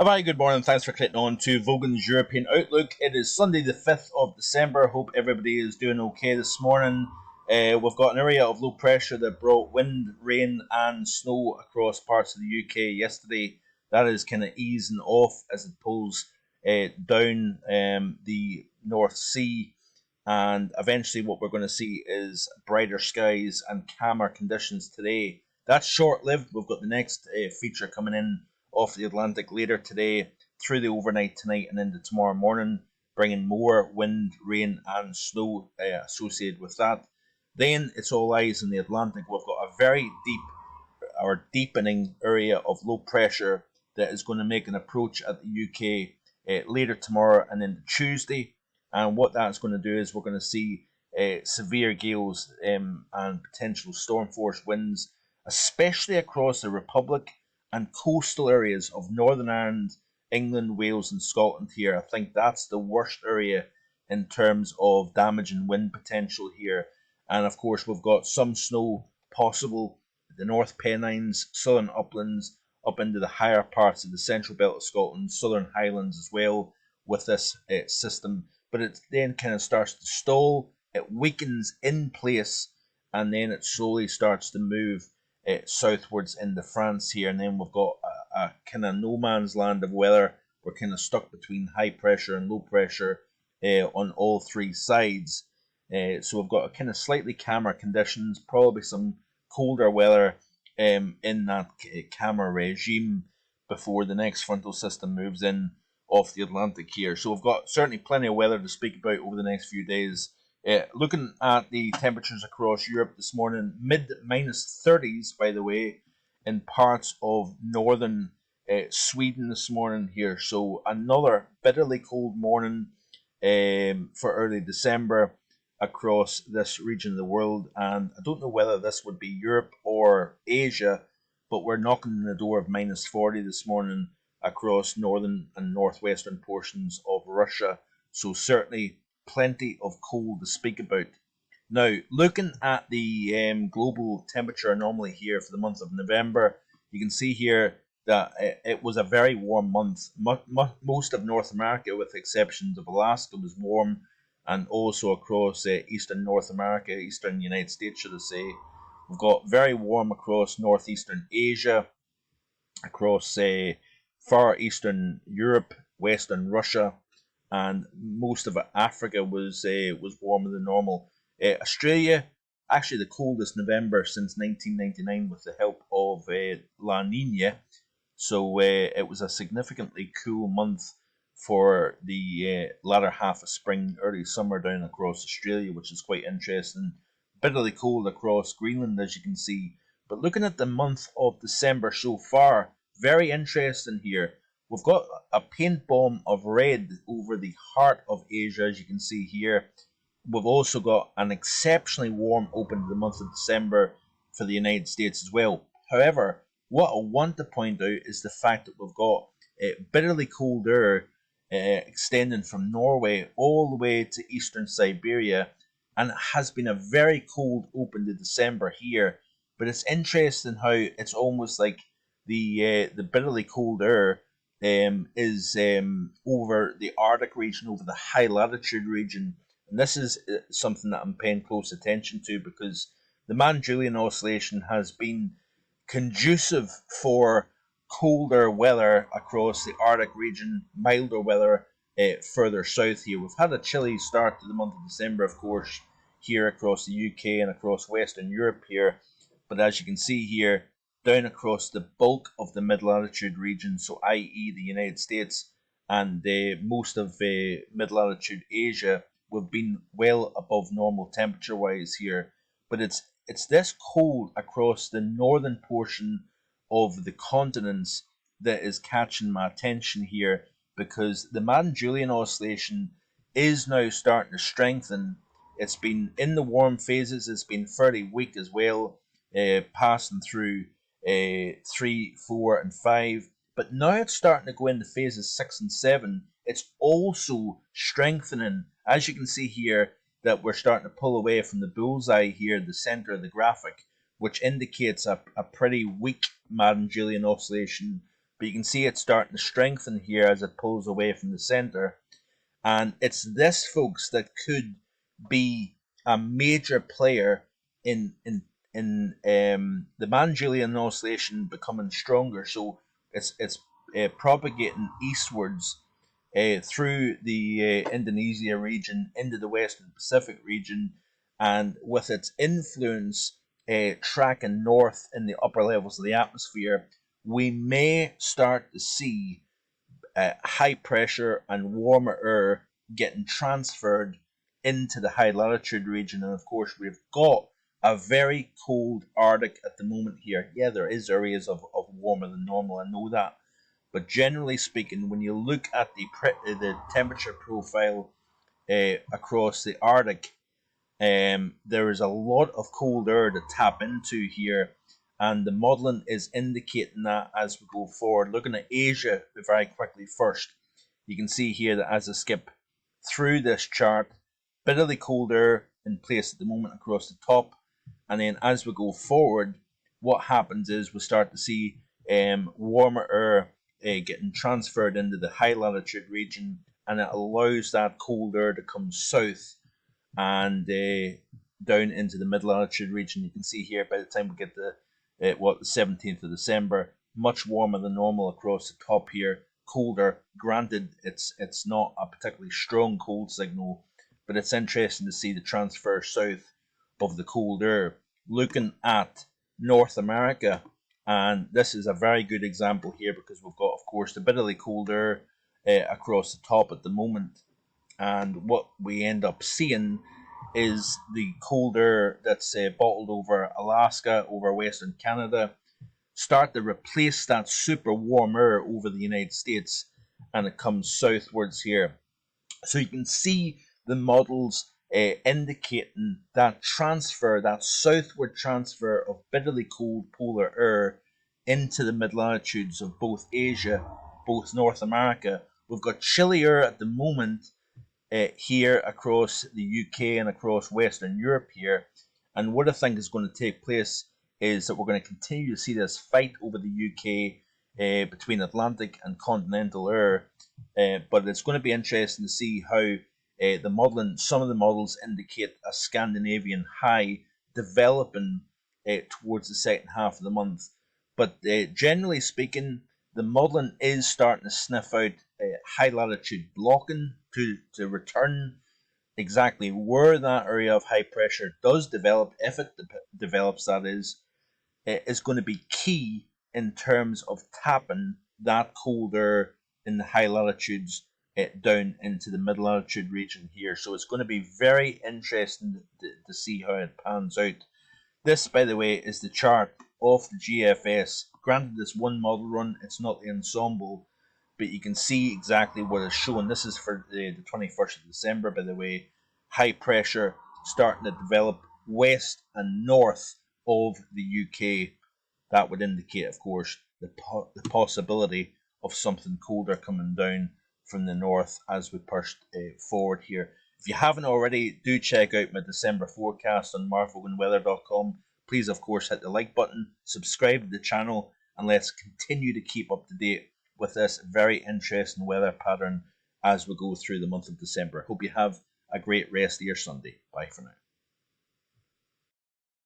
Hi, good morning. Thanks for clicking on to Vogan's European Outlook. It is Sunday, the 5th of December. Hope everybody is doing okay this morning. We've got an area of low pressure that brought wind, rain, and snow across parts of the UK yesterday. That is kind of easing off as it pulls down the North Sea. And eventually, what we're going to see is brighter skies and calmer conditions today. That's short lived. We've got the next feature coming in off the Atlantic later today, through the overnight tonight and into tomorrow morning, bringing more wind, rain, and snow associated with that. Then it's all eyes in the Atlantic. We've got a very deep or deepening area of low pressure that is going to make an approach at the UK later tomorrow and into Tuesday. And what that's going to do is we're going to see severe gales and potential storm force winds, especially across the Republic and coastal areas of Northern Ireland, England, Wales, and Scotland here. I think that's the worst area in terms of damage and wind potential here. And of course, we've got some snow possible the North Pennines, southern uplands, up into the higher parts of the central belt of Scotland, southern highlands as well with this system. But it then kind of starts to stall, it weakens in place, and then it slowly starts to move southwards into France here, and then we've got a kind of no man's land of weather. We're kind of stuck between high pressure and low pressure on all three sides. So we've got a kind of slightly calmer conditions, probably some colder weather in that calmer regime before the next frontal system moves in off the Atlantic here. So we've got certainly plenty of weather to speak about over the next few days. Looking at the temperatures across Europe this morning, mid-minus 30s, by the way, in parts of northern Sweden this morning here. So another bitterly cold morning for early December across this region of the world. And I don't know whether this would be Europe or Asia, but we're knocking on the door of minus 40 this morning across northern and northwestern portions of Russia. So certainly plenty of cold to speak about. Now, looking at the global temperature anomaly here for the month of November, you can see here that it was a very warm month. Most of North America, with the exceptions of Alaska, was warm, and also across eastern North America, eastern United States, should I say. We've got very warm across northeastern Asia, across far eastern Europe, western Russia, and most of Africa was warmer than normal. Australia, actually the coldest November since 1999 with the help of La Nina. So it was a significantly cool month for the latter half of spring, early summer down across Australia, which is quite interesting. Bitterly cold across Greenland, as you can see. But looking at the month of December so far, very interesting here. We've got a paint bomb of red over the heart of Asia, as you can see here. We've also got an exceptionally warm open to the month of December for the United States as well. However, what I want to point out is the fact that we've got bitterly cold air extending from Norway all the way to eastern Siberia, and it has been a very cold open to December here. But it's interesting how it's almost like the bitterly cold air is over the Arctic region, over the high latitude region. And this is something that I'm paying close attention to, because the Mann-Julian oscillation has been conducive for colder weather across the Arctic region, milder weather further south here. We've had a chilly start to the month of December, of course, here across the UK and across Western Europe here. But as you can see here, down across the bulk of the mid-latitude region, so i.e. the United States and most of mid-latitude Asia, we've been well above normal temperature-wise here. But it's this cold across the northern portion of the continents that is catching my attention here, because the Madden-Julian oscillation is now starting to strengthen. It's been in the warm phases, it's been fairly weak as well, passing through 3, 4, and 5. But now it's starting to go into phases 6 and 7. It's also strengthening, as you can see here, that we're starting to pull away from the bullseye here, the center of the graphic, which indicates a pretty weak Madden-Julian oscillation but you can see it's starting to strengthen here as it pulls away from the center. And it's this, folks, that could be a major player in the Manjulian oscillation becoming stronger. So it's propagating eastwards through the Indonesia region into the Western Pacific region, and with its influence tracking north in the upper levels of the atmosphere, we may start to see high pressure and warmer air getting transferred into the high latitude region. And of course, we've got a very cold Arctic at the moment here. Yeah, there is areas of warmer than normal, I know that. But generally speaking, when you look at the temperature profile across the Arctic, there is a lot of cold air to tap into here, and the modelling is indicating that as we go forward. Looking at Asia very quickly first, you can see here that as I skip through this chart, bitterly cold air in place at the moment across the top, and then as we go forward, what happens is we start to see warmer air getting transferred into the high latitude region, and it allows that cold air to come south and down into the mid latitude region. You can see here by the time we get to the 17th of December, much warmer than normal across the top here. Colder, granted, it's not a particularly strong cold signal, but it's interesting to see the transfer south of the cold air. Looking at North America, and this is a very good example here because we've got, of course, the bitterly cold air across the top at the moment, and what we end up seeing is the cold air that's bottled over Alaska, over Western Canada, start to replace that super warm air over the United States, and it comes southwards here. So you can see the models indicating that transfer, that southward transfer of bitterly cold polar air into the mid latitudes of both Asia, both North America. We've got chillier at the moment here across the UK and across Western Europe here. And what I think is going to take place is that we're going to continue to see this fight over the UK between Atlantic and continental air. But it's going to be interesting to see how the modelling, some of the models indicate a Scandinavian high developing towards the second half of the month. But generally speaking, the modelling is starting to sniff out high latitude blocking to return exactly where that area of high pressure does develop, if it develops, that is going to be key in terms of tapping that cold air in the high latitudes down into the mid latitude region here. So it's going to be very interesting to see how it pans out. This, by the way, is the chart of the GFS. Granted, it's one model run, it's not the ensemble, but you can see exactly what is shown. This is for the 21st of December, by the way. High pressure starting to develop west and north of the UK. That would indicate, of course, the possibility of something colder coming down from the north as we push forward here. If you haven't already, do check out my December forecast on markvoganweather.com. Please, of course, hit the like button, subscribe to the channel, and let's continue to keep up to date with this very interesting weather pattern as we go through the month of December. Hope you have a great rest of your Sunday. Bye for now.